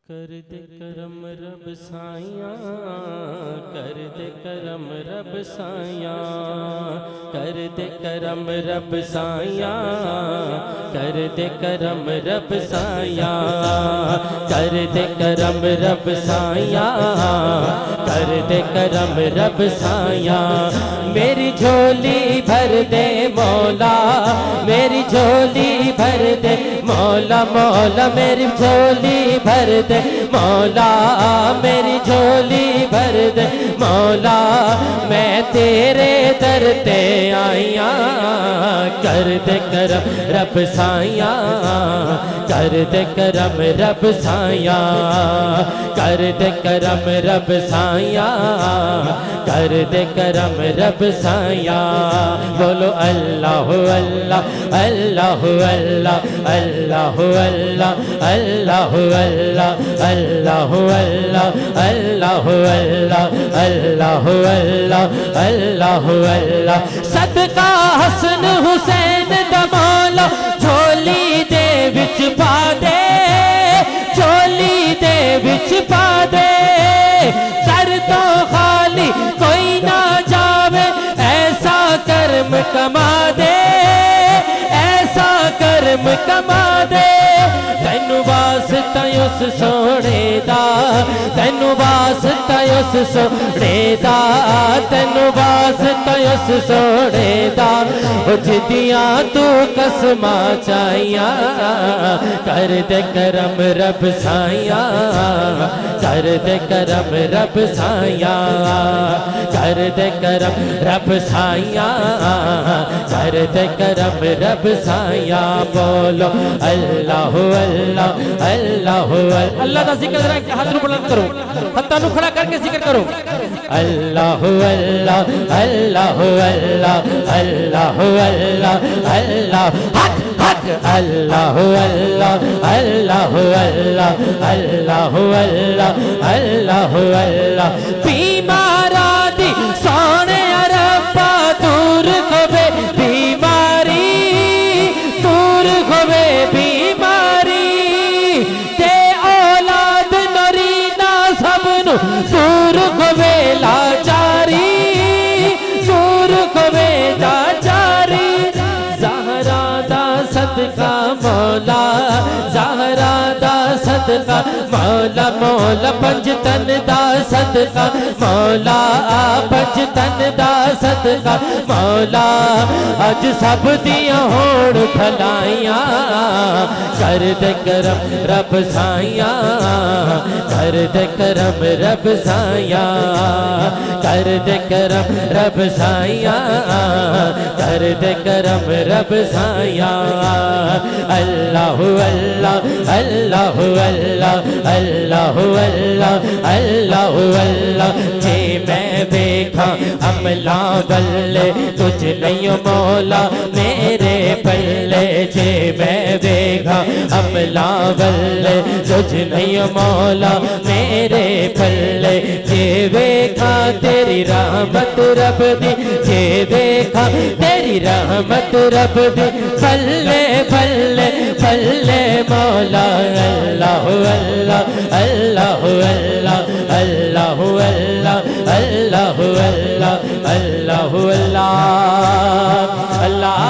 कर दे करम रब साइया, कर दे करम रब साइया, कर दे करम रब साइया, कर दे करम रब साइया, कर दे करम रब साइया, कर दे करम रब साइया। मेरी झोली भर दे मौला, मेरी झोली भर दे मौला, मौला मेरी झोली भर दे मौला, मेरी झोली भर दे मौला। मैं तेरे दर ते आईया, कर दे करम रब साइया, कर दे करम रब साइया, कर दे करम रब साइया, कर दे करम रब साइया। बोलो अल्लाह अल्लाह अल्लाह अल्लाह अल्लाह अल्लाह अल्लाह अल्लाह अल्लाह अल्लाह अल्लाह अल्लाह अल्लाह अल्लाह अल्लाह अल्लाह। सदका हसन हुसैन दा मौला झोली दे विच पा दे, झोली दे विच पा दे। कर तो खाली कोई ना जावे, ऐसा कर्म कमा दे, ऐसा कर्म कमा दे। तैनू वास्ता उस सोने दा, तैनू वास्ता उस सोने दा, तैनू वास्ता उस सोने दा। जिदियां तू कसमा चाहिया, कर दे करम रब साइया, कर दे करम रब साइया, कर दे करम रब साइया, कर दे करम रब साइया। बोलो अल्लाह अल्लाह अल्लाह अल्लाह का जिक्र जरा हाथ नु बुलंद करो, हाथों नु खड़ा करके जिक्र करो। अल्लाह अल्लाह अल्लाह अल्लाह अल्लाह अल्लाह अल्लाह हक हक। अल्लाह अल्लाह अल्लाह अल्लाह अल्लाह अल्लाह अल्लाह अल्लाह। बीमारा दी सोने रब्बा दूर होवे बीमारी, दूर होवे बीमारी। ते औलाद नरीना सबनु दूर होवे लाचारी, दूर होवे लाचारी। ज़हरा दा सदका मौला, ज़हरा दा सदका मौला, मौला पंजतन दा सदका मौला, पंजतन दा सदका मौला। अज सब दियां होण भलाइयां, कर दे करम रब साइया, कर दे करम रब साइया, कर दे करम रब साइया, कर दे करम रब साइया। अल्लाह अल्लाह अल्लाह अल्लाह अल्लाह अल्लाह अल्लाह अल्लाह। जे मैं देखा अमला बल्ले तुझ नहीं मौला मेरे पल्ले, जे मैं देखा अमला बल्ले तुझ नहीं मौला मेरे पल्ले। जे देखा तेरी रहमत रब दी, जे देखा तेरी रहमत रब दी, पल्ले पल्ले पल्ले मौला। अल्लाह अल्लाह अल्लाह अल्लाह अल्लाह अल्लाह अल्लाह अल्लाह अल्लाह अल्लाह अल्लाह।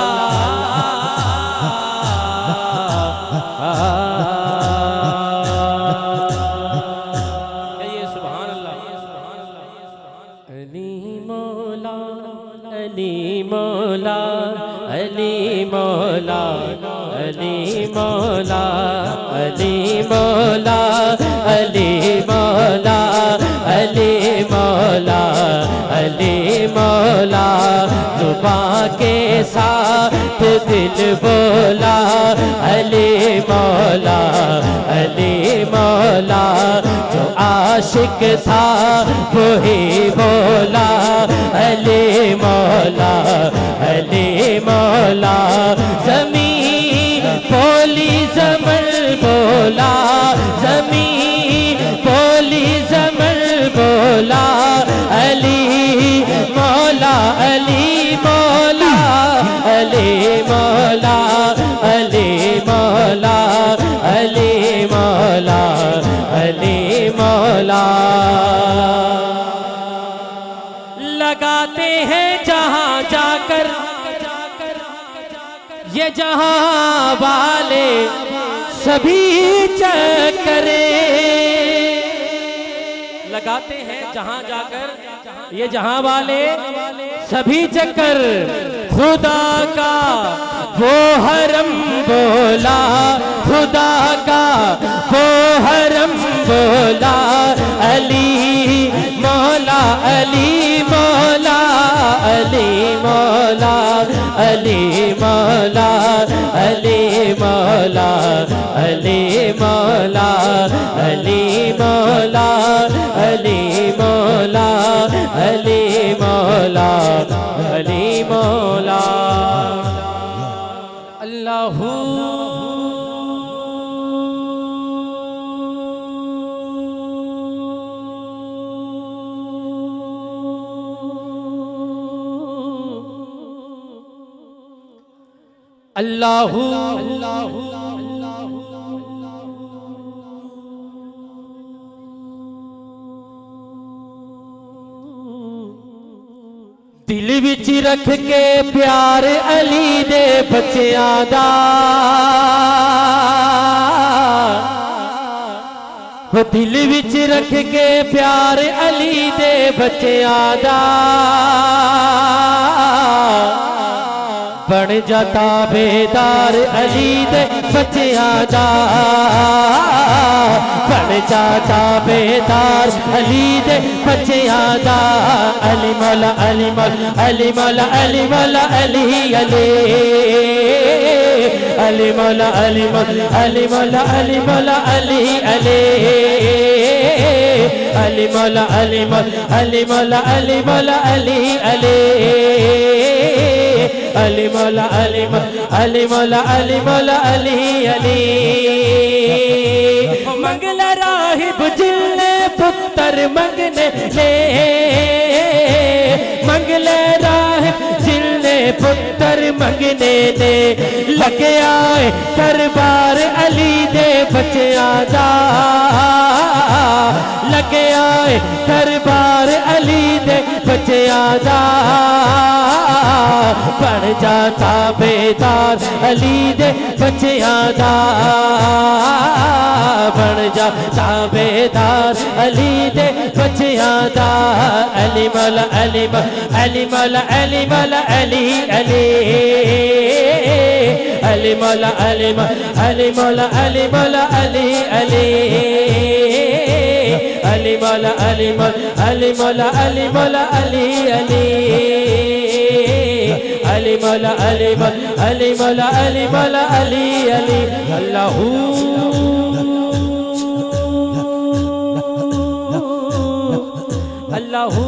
अली मौला अली मौला अली मौला अली मौला अली मौला अली मौला अली मौला। जुबां के साथ दिल बोला अली मौला अली मौला। जो आशिक था वही बोला अली मौला अली मौला। ज़मीं बोली ज़मर बोला, ज़मीं बोली ज़मर बोला अली मौला अली मौला अली मौला अली मौला अली मौला अली मौला। लगाते हैं जहां जाकर ये जहां वाले सभी चक्करे, लगाते हैं जहां जाकर ये जहां वाले सभी चक्कर। खुदा का वो हरम बोला, खुदा का वो हरम बोला, अली मौला अली मौला अली मौला अली मौला अली मौला अली मौला अली मौला अली मौला अली मौला अली मौला। अल्लाहू अल्लाहू दिल विच रख के प्यार अली दे बच्चियां दा, हो दिल विच रख के प्यार अली दे बच्चियां दा, बन जाता बेदार अली दे बच्चियां दा, बन जाता बेदार अली दे बच्चियां दा। अली मौला अली मौला अली मौला अली मौला अली अली अली मौला अली मौला अली मौला अली मौला अली अली अली मौला अली मौला अली मौला अली मौला अली अली अली मौला अली मौला अली मौला अली मौला अली अली। मंगल राहिब जिले पुत्र मंगने ले, मंगल राहिब जिले पुत्र मंगने ले, लगे आए दरबार अली दे बच्चियां दा, लगे आए दरबार अली दे बच्चियां दा, बन जाता बेदार अली दे बच्चियां दा, बन जाता बेदार अली दे बच्चियां दा। अली मौला अली मौला अली मौला अली मौला अली अली अली मौला अली मौला अली मौला अली मौला अली अली अली मौला अली मौला अली मौला अली मौला अली अली अली मौला अली मौला अली मौला अली मौला अली अली। अल्लाहू अल्लाहू